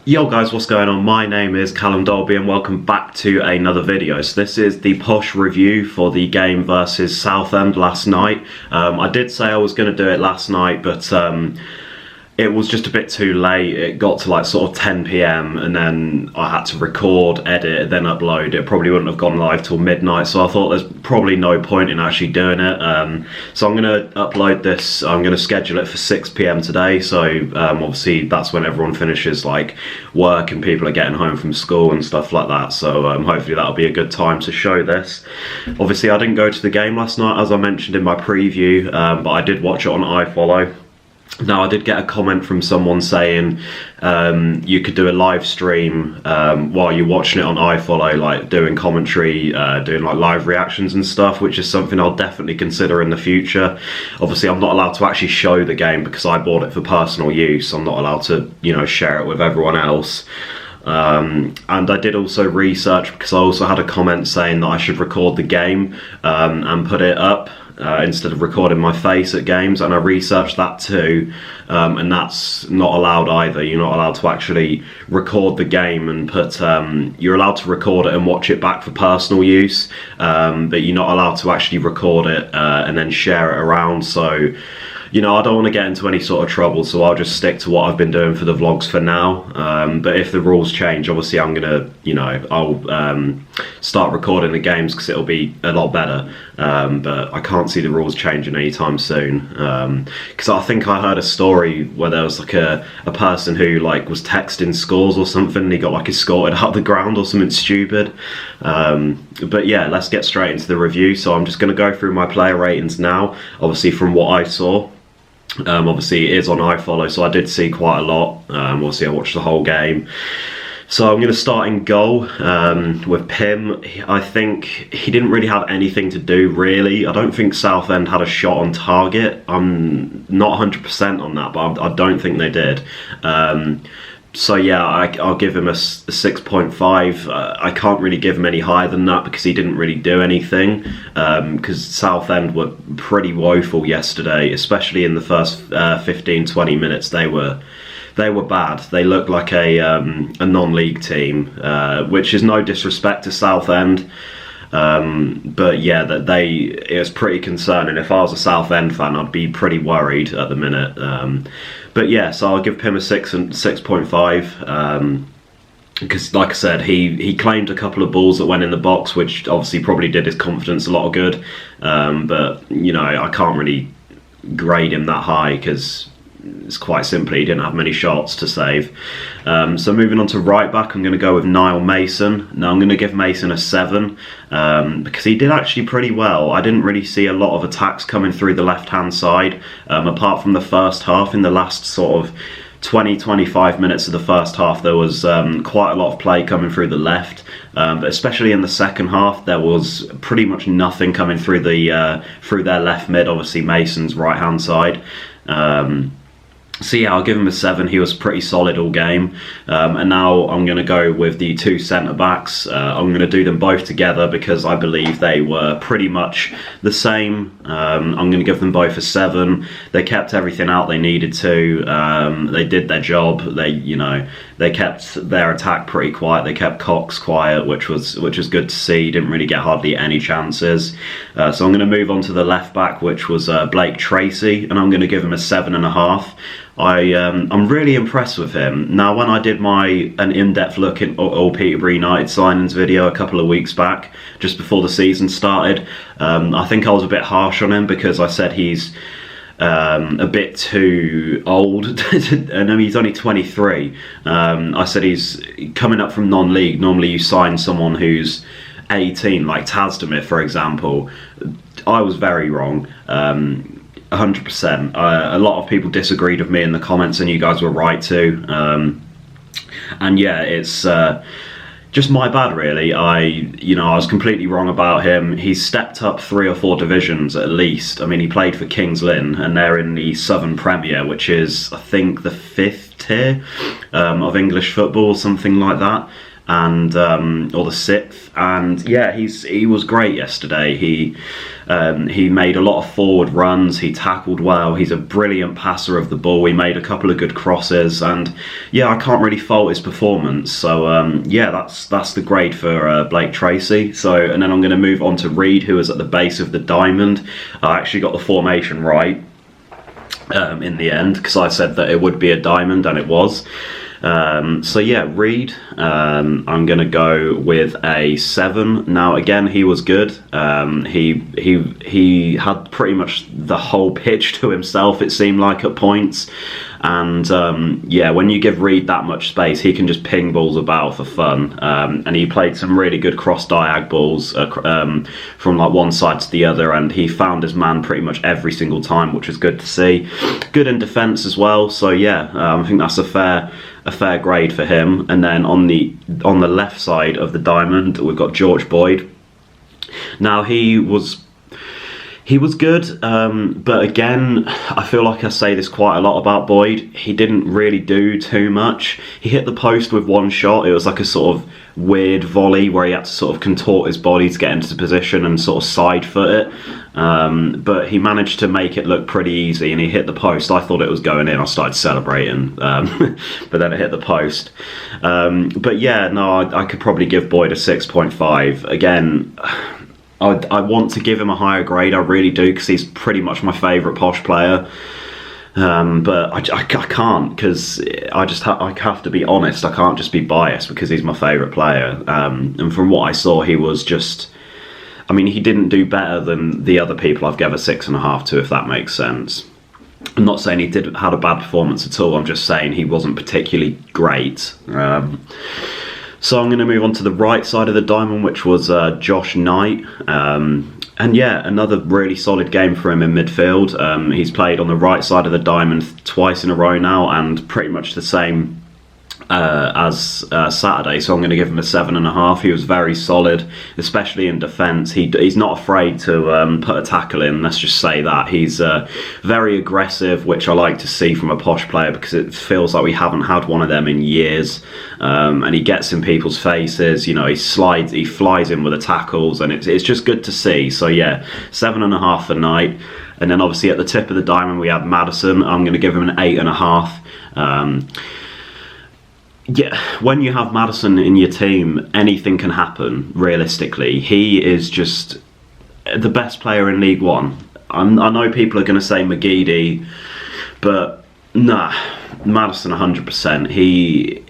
Yo guys, what's going on? My name is Callum Dolby and welcome back to another video. So this is the Posh review for the game versus Southend last night. I did say I was going to do it last night, but it was just a bit too late. It got to like sort of 10 PM and then I had to record, edit, then upload. It probably wouldn't have gone live till midnight, so I thought there's probably no point in actually doing it. So I'm going to upload this, I'm going to schedule it for 6 PM today, so obviously that's when everyone finishes like work and people are getting home from school and stuff like that, so hopefully that'll be a good time to show this. Obviously I didn't go to the game last night as I mentioned in my preview, but I did watch it on iFollow. Now, I did get a comment from someone saying you could do a live stream while you're watching it on iFollow, like doing commentary, doing like live reactions and stuff, which is something I'll definitely consider in the future. Obviously, I'm not allowed to actually show the game because I bought it for personal use. I'm not allowed to, you know, share it with everyone else. And I did also research because I also had a comment saying that I should record the game and put it up instead of recording my face at games, and I researched that too, and that's not allowed either. You're not allowed to actually record the game and put, you're allowed to record it and watch it back for personal use, but you're not allowed to actually record it and then share it around. So, you know, I don't want to get into any sort of trouble, so I'll just stick to what I've been doing for the vlogs for now. But if the rules change, obviously I'm gonna, you know, I'll start recording the games because it'll be a lot better. But I can't see the rules changing anytime soon. Because I think I heard a story where there was like a person who like was texting scores or something, and he got like escorted out the ground or something stupid. But yeah, let's get straight into the review. So I'm just gonna go through my player ratings now, obviously from what I saw. Obviously it is on iFollow, so I did see quite a lot. Obviously I watched the whole game. So I'm going to start in goal with Pim. I think he didn't really have anything to do, really. I don't think Southend had a shot on target. I'm not 100% on that, but I don't think they did. So yeah, I'll give him a 6.5. I can't really give him any higher than that because he didn't really do anything. Because Southend were pretty woeful yesterday, especially in the first 15-20 minutes. They were bad. They looked like a non-league team, which is no disrespect to Southend. But yeah, it was pretty concerning. If I was a Southend fan, I'd be pretty worried at the minute. But yeah, so I'll give Pim a 6.5. Because like I said, he claimed a couple of balls that went in the box, which obviously probably did his confidence a lot of good. But you know, I can't really grade him that high because it's quite simply he didn't have many shots to save. So moving on to right back, I'm going to go with Niall Mason. Now I'm going to give Mason a 7 because he did actually pretty well. I didn't really see a lot of attacks coming through the left hand side, apart from the first half. In the last sort of 20-25 minutes of the first half, there was quite a lot of play coming through the left, but especially in the second half there was pretty much nothing coming through through their left mid, obviously Mason's right hand side. So yeah, I'll give him a 7. He was pretty solid all game. And now I'm going to go with the two centre-backs. I'm going to do them both together because I believe they were pretty much the same. I'm going to give them both a 7. They kept everything out they needed to. They did their job. They kept their attack pretty quiet. They kept Cox quiet, which was good to see. He didn't really get hardly any chances. So I'm going to move on to the left back, which was Blake Tracy, and I'm going to give him a 7.5. I'm really impressed with him. Now, when I did an in-depth look at all Peterborough United signings video a couple of weeks back, just before the season started, I think I was a bit harsh on him because I said he's a bit too old. And he's only 23. I said he's coming up from non-league. Normally you sign someone who's 18, like Tazdemir, for example. I was very wrong. 100%. A lot of people disagreed with me in the comments, and you guys were right too. And yeah, it's just my bad, really. I was completely wrong about him. He's stepped up 3 or 4 divisions at least. I mean, he played for Kings Lynn, and they're in the Southern Premier, which is, I think, the 5th tier of English football, something like that. and or the 6th, and yeah, he was great yesterday. He made a lot of forward runs, he tackled well, he's a brilliant passer of the ball, he made a couple of good crosses, and yeah, I can't really fault his performance. So yeah, that's the grade for Blake Tracy. So, and then I'm going to move on to Reed, who is at the base of the diamond. I actually got the formation right in the end, because I said that it would be a diamond, and it was. So yeah, Reed, I'm going to go with a 7. Now again, he was good. He had pretty much the whole pitch to himself, it seemed like, at points. And yeah, when you give Reed that much space, he can just ping balls about for fun. And he played some really good cross-diag balls from like one side to the other, and he found his man pretty much every single time, which was good to see. Good in defence as well. So yeah, I think that's a fair grade for him. And then on the left side of the diamond, we've got George Boyd. Now he was good, but again, I feel like I say this quite a lot about Boyd. He didn't really do too much. He hit the post with one shot. It was like a sort of weird volley where he had to sort of contort his body to get into position and sort of side foot it. But he managed to make it look pretty easy, and he hit the post. I thought it was going in. I started celebrating, but then it hit the post. But yeah, no, I could probably give Boyd a 6.5. Again, I want to give him a higher grade, I really do, because he's pretty much my favourite Posh player. But I can't, because I have to be honest. I can't just be biased because he's my favourite player. And from what I saw, he was just... I mean, he didn't do better than the other people I've given a 6.5 to, if that makes sense. I'm not saying he had a bad performance at all. I'm just saying he wasn't particularly great. So I'm going to move on to the right side of the diamond, which was Josh Knight. And yeah, another really solid game for him in midfield. He's played on the right side of the diamond twice in a row now, and pretty much the same as Saturday. So I'm going to give him a 7.5. He was very solid, especially in defence. He's not afraid to put a tackle in, let's just say that. He's very aggressive, which I like to see from a Posh player, because it feels like we haven't had one of them in years. And he gets in people's faces, you know, he flies in with the tackles, and it's just good to see. So yeah, 7.5 for Knight. And then obviously at the tip of the diamond we have Maddison. I'm going to give him an 8.5. Yeah, when you have Maddison in your team, anything can happen, realistically. He is just the best player in League One. I know people are going to say McGeady, but nah, Maddison 100%.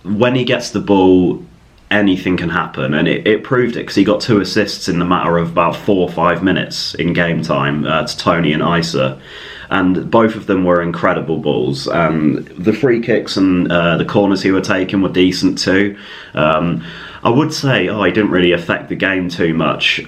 When he gets the ball, anything can happen, and it proved it, because he got 2 assists in the matter of about 4 or 5 minutes in game time to Tony and Isa. And both of them were incredible balls. The free kicks and the corners he were taking were decent too. I would say, he didn't really affect the game too much,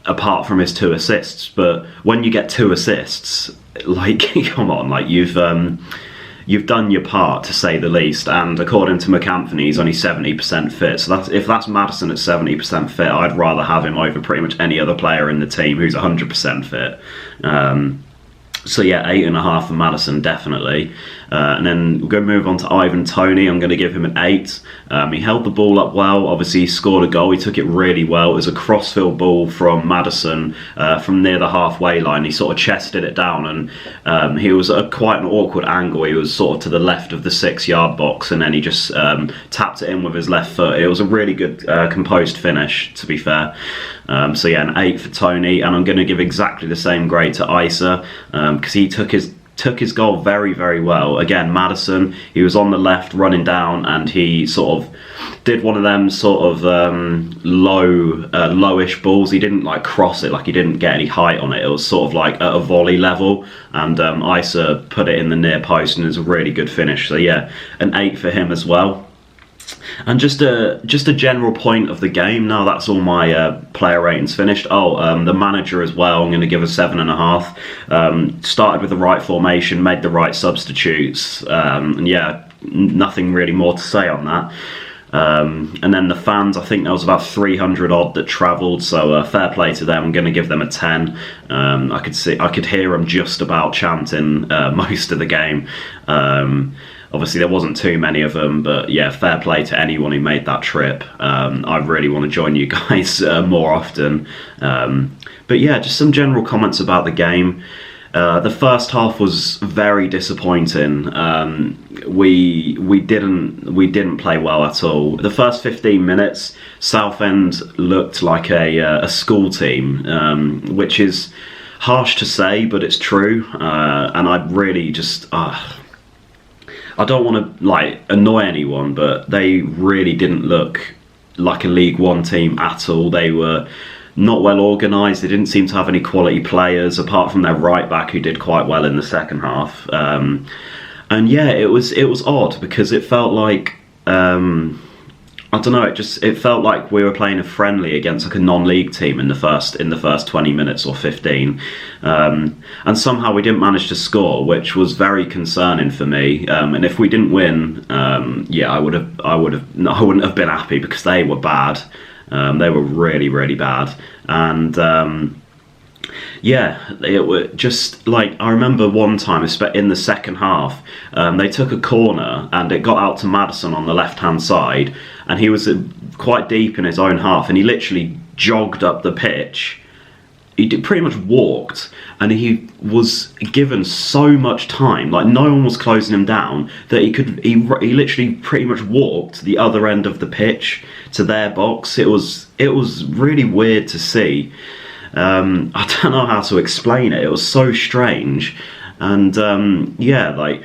apart from his 2 assists. But when you get 2 assists, like, come on, like you've done your part, to say the least. And according to McAnthony, he's only 70% fit. So if that's Maddison at 70% fit, I'd rather have him over pretty much any other player in the team who's 100% fit. So yeah, 8.5 for Maddison, definitely. And then we're going to move on to Ivan Toney. I'm going to give him an 8. He held the ball up well. Obviously, he scored a goal. He took it really well. It was a crossfield ball from Maddison from near the halfway line. He sort of chested it down, and he was at quite an awkward angle. He was sort of to the left of the 6-yard box, and then he just tapped it in with his left foot. It was a really good composed finish, to be fair. So yeah, an 8 for Toney, and I'm going to give exactly the same grade to Isa, because he took his goal very, very well. Again, Maddison, he was on the left running down, and he sort of did one of them sort of lowish balls. He didn't like cross it, like he didn't get any height on it. It was sort of like at a volley level, and Isa put it in the near post, and it was a really good finish. So yeah, an 8 for him as well. And just a general point of the game. Now that's all my player ratings finished. The manager as well, I'm going to give a 7.5. Started with the right formation, made the right substitutes, and yeah, nothing really more to say on that. And then the fans, I think there was about 300 odd that travelled, so fair play to them. I'm going to give them a 10. I could hear them just about chanting most of the game. Obviously there wasn't too many of them, but yeah, fair play to anyone who made that trip. I really want to join you guys more often. But yeah, just some general comments about the game. The first half was very disappointing. We didn't play well at all. The first 15 minutes, Southend looked like a school team, which is harsh to say, but it's true. And I really just I don't want to like annoy anyone, but they really didn't look like a League One team at all. They were not well organised. They didn't seem to have any quality players apart from their right back, who did quite well in the second half. And yeah, it was odd because it felt like I don't know. It felt like we were playing a friendly against like a non-league team in the first 20 minutes or 15, and somehow we didn't manage to score, which was very concerning for me. And if we didn't win, yeah, I wouldn't have been happy because they were bad. They were really, really bad, and yeah, it was just like, I remember one time in the second half, they took a corner and it got out to Maddison on the left-hand side, and he was quite deep in his own half, and he literally jogged up the pitch. He pretty much walked, and he was given so much time, like no one was closing him down, that he literally pretty much walked the other end of the pitch to their box. It was really weird to see. I don't know how to explain it. It was so strange, and yeah, like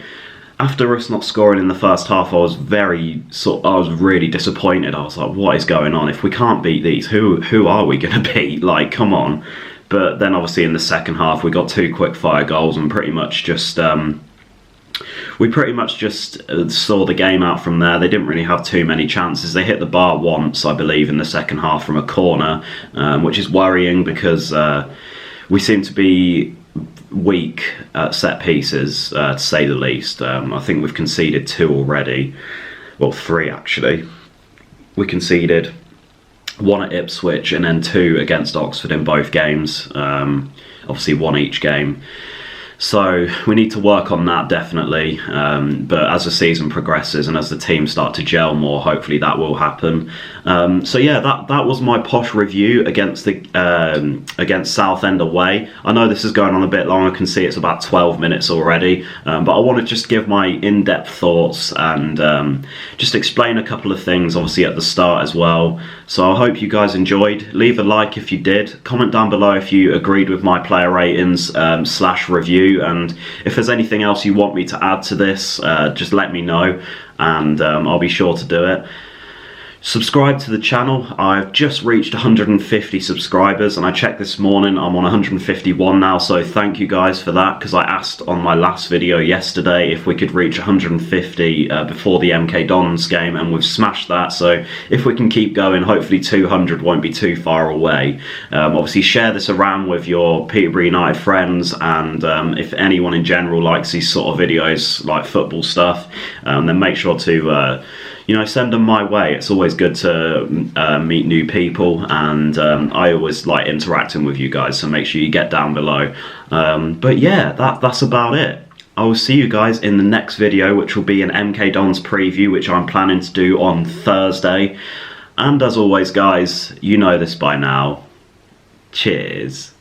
after us not scoring in the first half, I was really disappointed. I was like, what is going on? If we can't beat these, who are we going to beat? Like, come on. But then obviously in the second half, we got 2 quick fire goals and pretty much just saw the game out from there. They didn't really have too many chances. They hit the bar once, I believe, in the second half from a corner, which is worrying because we seem to be weak at set pieces, to say the least. I think we've conceded 2 already. Well, 3 actually. We conceded 1 at Ipswich and then 2 against Oxford in both games. Obviously 1 each game. So we need to work on that, definitely, but as the season progresses and as the teams start to gel more, hopefully that will happen. So yeah, that was my Posh review against Southend away. I know this is going on a bit long. I can see it's about 12 minutes already, but I want to just give my in-depth thoughts and just explain a couple of things, obviously at the start as well. So I hope you guys enjoyed. Leave a like if you did. Comment down below if you agreed with my player ratings / review. And if there's anything else you want me to add to this, just let me know, and I'll be sure to do it. Subscribe to the channel. I've just reached 150 subscribers, and I checked this morning, I'm on 151 now, so thank you guys for that, because I asked on my last video yesterday if we could reach 150 before the MK Dons game, and we've smashed that. So if we can keep going, hopefully 200 won't be too far away. Obviously share this around with your Peterborough United friends, and if anyone in general likes these sort of videos, like football stuff, then make sure to send them my way. It's always good to meet new people, and I always like interacting with you guys, so make sure you get down below. But yeah, that's about it. I will see you guys in the next video, which will be an MK Dons preview, which I'm planning to do on Thursday. And as always, guys, you know this by now. Cheers.